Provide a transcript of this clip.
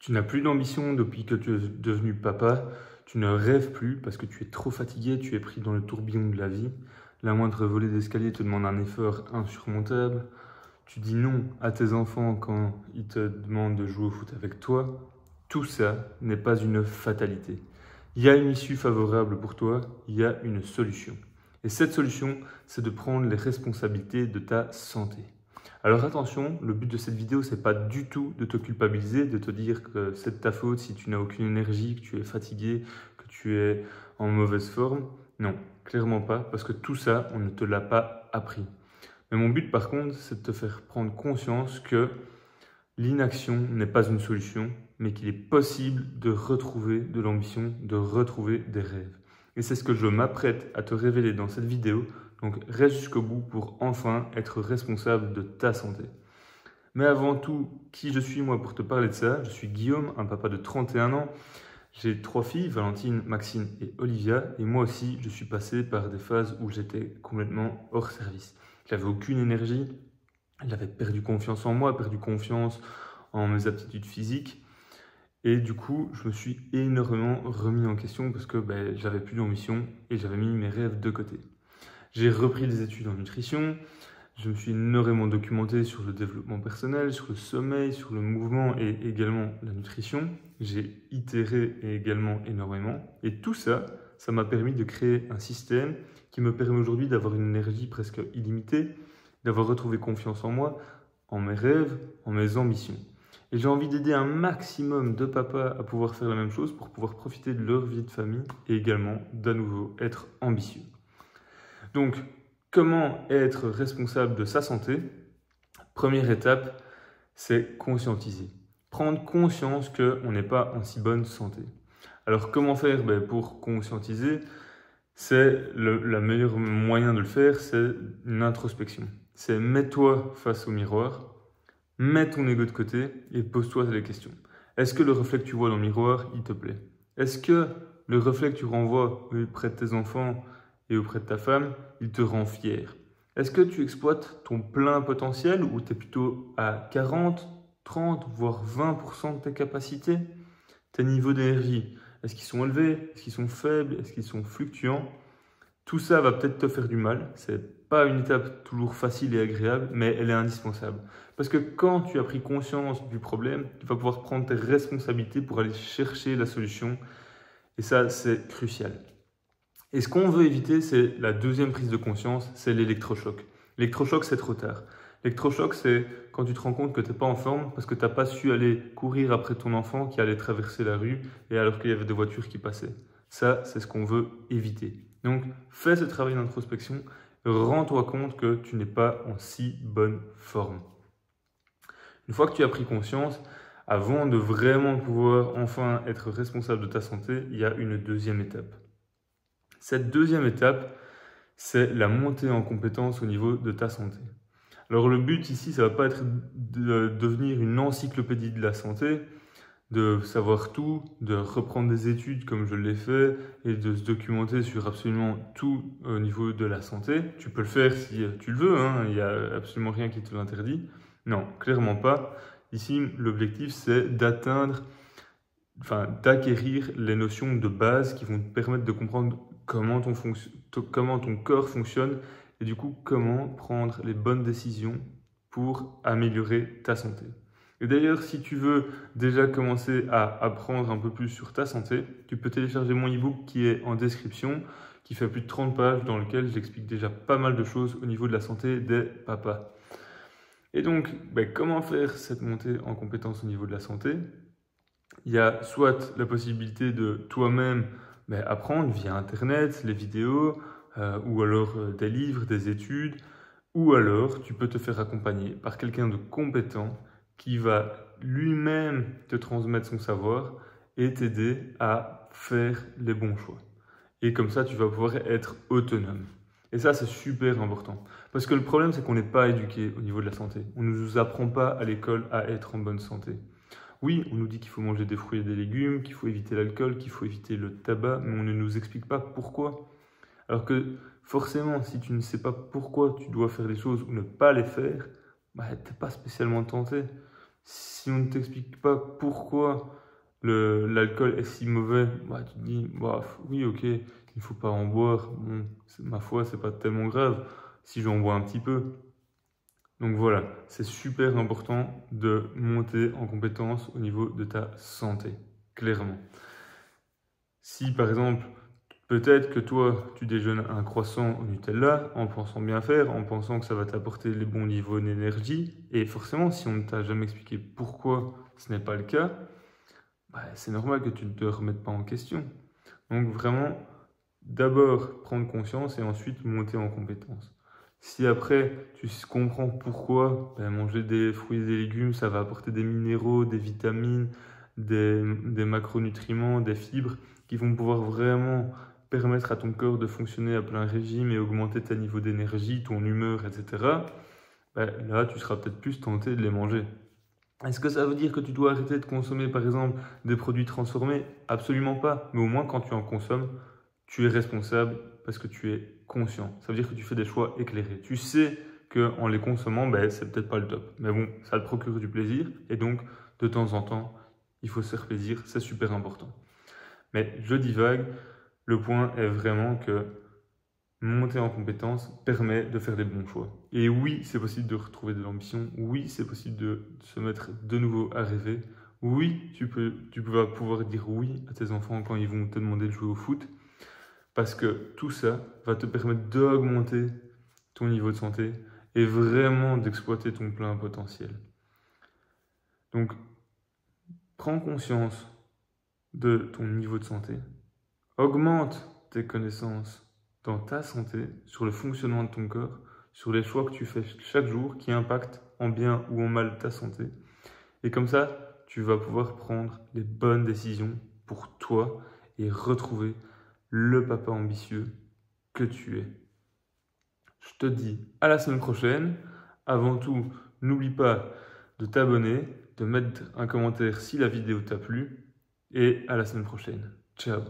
Tu n'as plus d'ambition depuis que tu es devenu papa, tu ne rêves plus parce que tu es trop fatigué, tu es pris dans le tourbillon de la vie. La moindre volée d'escalier te demande un effort insurmontable. Tu dis non à tes enfants quand ils te demandent de jouer au foot avec toi. Tout ça n'est pas une fatalité. Il y a une issue favorable pour toi, il y a une solution. Et cette solution, c'est de prendre les responsabilités de ta santé. Alors attention, le but de cette vidéo, c'est pas du tout de te culpabiliser, de te dire que c'est de ta faute si tu n'as aucune énergie, que tu es fatigué, que tu es en mauvaise forme. Non, clairement pas, parce que tout ça, on ne te l'a pas appris. Mais mon but par contre, c'est de te faire prendre conscience que l'inaction n'est pas une solution, mais qu'il est possible de retrouver de l'ambition, de retrouver des rêves. Et c'est ce que je m'apprête à te révéler dans cette vidéo, donc reste jusqu'au bout pour enfin être responsable de ta santé. Mais avant tout, qui je suis moi pour te parler de ça? Je suis Guillaume, un papa de 31 ans. J'ai 3 filles, Valentine, Maxine et Olivia. Et moi aussi, je suis passé par des phases où j'étais complètement hors service. J'avais aucune énergie, j'avais perdu confiance en moi, perdu confiance en mes aptitudes physiques. Et du coup, je me suis énormément remis en question parce que j'avais plus d'ambition et j'avais mis mes rêves de côté. J'ai repris des études en nutrition, je me suis énormément documenté sur le développement personnel, sur le sommeil, sur le mouvement et également la nutrition. J'ai itéré également énormément. Et tout ça, ça m'a permis de créer un système qui me permet aujourd'hui d'avoir une énergie presque illimitée, d'avoir retrouvé confiance en moi, en mes rêves, en mes ambitions. Et j'ai envie d'aider un maximum de papas à pouvoir faire la même chose pour pouvoir profiter de leur vie de famille et également, d'à nouveau, être ambitieux. Donc, comment être responsable de sa santé? Première étape, c'est conscientiser. Prendre conscience qu'on n'est pas en si bonne santé. Alors, comment faire pour conscientiser? C'est le meilleur moyen de le faire, c'est une introspection. C'est mets-toi face au miroir, mets ton ego de côté et pose-toi les questions. Est-ce que le reflet que tu vois dans le miroir, il te plaît? Est-ce que le reflet que tu renvoies auprès de tes enfants et auprès de ta femme, il te rend fier? Est-ce que tu exploites ton plein potentiel ou tu es plutôt à 40, 30, voire 20% de tes capacités? Tes niveaux d'énergie, est-ce qu'ils sont élevés? Est-ce qu'ils sont faibles? Est-ce qu'ils sont fluctuants? Tout ça va peut-être te faire du mal. C'est pas une étape toujours facile et agréable, mais elle est indispensable. Parce que quand tu as pris conscience du problème, tu vas pouvoir prendre tes responsabilités pour aller chercher la solution. Et ça, c'est crucial. Et ce qu'on veut éviter, c'est la deuxième prise de conscience, c'est l'électrochoc. L'électrochoc, c'est trop tard. L'électrochoc, c'est quand tu te rends compte que tu n'es pas en forme parce que tu n'as pas su aller courir après ton enfant qui allait traverser la rue et alors qu'il y avait des voitures qui passaient. Ça, c'est ce qu'on veut éviter. Donc, fais ce travail d'introspection, rends-toi compte que tu n'es pas en si bonne forme. Une fois que tu as pris conscience, avant de vraiment pouvoir enfin être responsable de ta santé, il y a une deuxième étape. Cette deuxième étape, c'est la montée en compétence au niveau de ta santé. Alors le but ici, ça ne va pas être de devenir une encyclopédie de la santé, de savoir tout, de reprendre des études comme je l'ai fait et de se documenter sur absolument tout au niveau de la santé. Tu peux le faire si tu le veux, hein, il n'y a absolument rien qui te l'interdit. Non, clairement pas. Ici, l'objectif, c'est d'acquérir les notions de base qui vont te permettre de comprendre comment ton corps fonctionne et du coup, comment prendre les bonnes décisions pour améliorer ta santé. Et d'ailleurs, si tu veux déjà commencer à apprendre un peu plus sur ta santé, tu peux télécharger mon e-book qui est en description, qui fait plus de 30 pages, dans lequel j'explique déjà pas mal de choses au niveau de la santé des papas. Et donc, comment faire cette montée en compétence au niveau de la santé? Il y a soit la possibilité de toi-même apprendre via Internet, les vidéos, ou alors des livres, des études, ou alors tu peux te faire accompagner par quelqu'un de compétent qui va lui-même te transmettre son savoir et t'aider à faire les bons choix. Et comme ça, tu vas pouvoir être autonome. Et ça, c'est super important. Parce que le problème, c'est qu'on n'est pas éduqué au niveau de la santé. On ne nous apprend pas à l'école à être en bonne santé. Oui, on nous dit qu'il faut manger des fruits et des légumes, qu'il faut éviter l'alcool, qu'il faut éviter le tabac, mais on ne nous explique pas pourquoi. Alors que forcément, si tu ne sais pas pourquoi tu dois faire les choses ou ne pas les faire, tu n'es pas spécialement tenté. Si on ne t'explique pas pourquoi l'alcool est si mauvais, bah, tu te dis, bah, oui, ok, il ne faut pas en boire. Bon, ma foi, c'est pas tellement grave si j'en bois un petit peu. Donc voilà, c'est super important de monter en compétence au niveau de ta santé, clairement. Si par exemple, peut-être que toi, tu déjeunes un croissant au Nutella en pensant bien faire, en pensant que ça va t'apporter les bons niveaux d'énergie, et forcément, si on ne t'a jamais expliqué pourquoi ce n'est pas le cas, bah, c'est normal que tu ne te remettes pas en question. Donc vraiment, d'abord prendre conscience et ensuite monter en compétence. Si après tu comprends pourquoi manger des fruits et des légumes, ça va apporter des minéraux, des vitamines, des macronutriments, des fibres qui vont pouvoir vraiment permettre à ton corps de fonctionner à plein régime et augmenter ton niveau d'énergie, ton humeur, etc. Là, tu seras peut-être plus tenté de les manger. Est-ce que ça veut dire que tu dois arrêter de consommer, par exemple, des produits transformés? Absolument pas. Mais au moins, quand tu en consommes, tu es responsable parce que tu es conscient. Ça veut dire que tu fais des choix éclairés. Tu sais qu'en les consommant, c'est peut-être pas le top. Mais bon, ça te procure du plaisir. Et donc, de temps en temps, il faut se faire plaisir. C'est super important. Mais je divague. Le point est vraiment que monter en compétence permet de faire des bons choix. Et oui, c'est possible de retrouver de l'ambition. Oui, c'est possible de se mettre de nouveau à rêver. Oui, tu vas pouvoir dire oui à tes enfants quand ils vont te demander de jouer au foot. Parce que tout ça va te permettre d'augmenter ton niveau de santé et vraiment d'exploiter ton plein potentiel. Donc, prends conscience de ton niveau de santé. Augmente tes connaissances dans ta santé, sur le fonctionnement de ton corps, sur les choix que tu fais chaque jour qui impactent en bien ou en mal ta santé. Et comme ça, tu vas pouvoir prendre les bonnes décisions pour toi et retrouver le papa ambitieux que tu es. Je te dis à la semaine prochaine. Avant tout, n'oublie pas de t'abonner, de mettre un commentaire si la vidéo t'a plu et à la semaine prochaine. Ciao.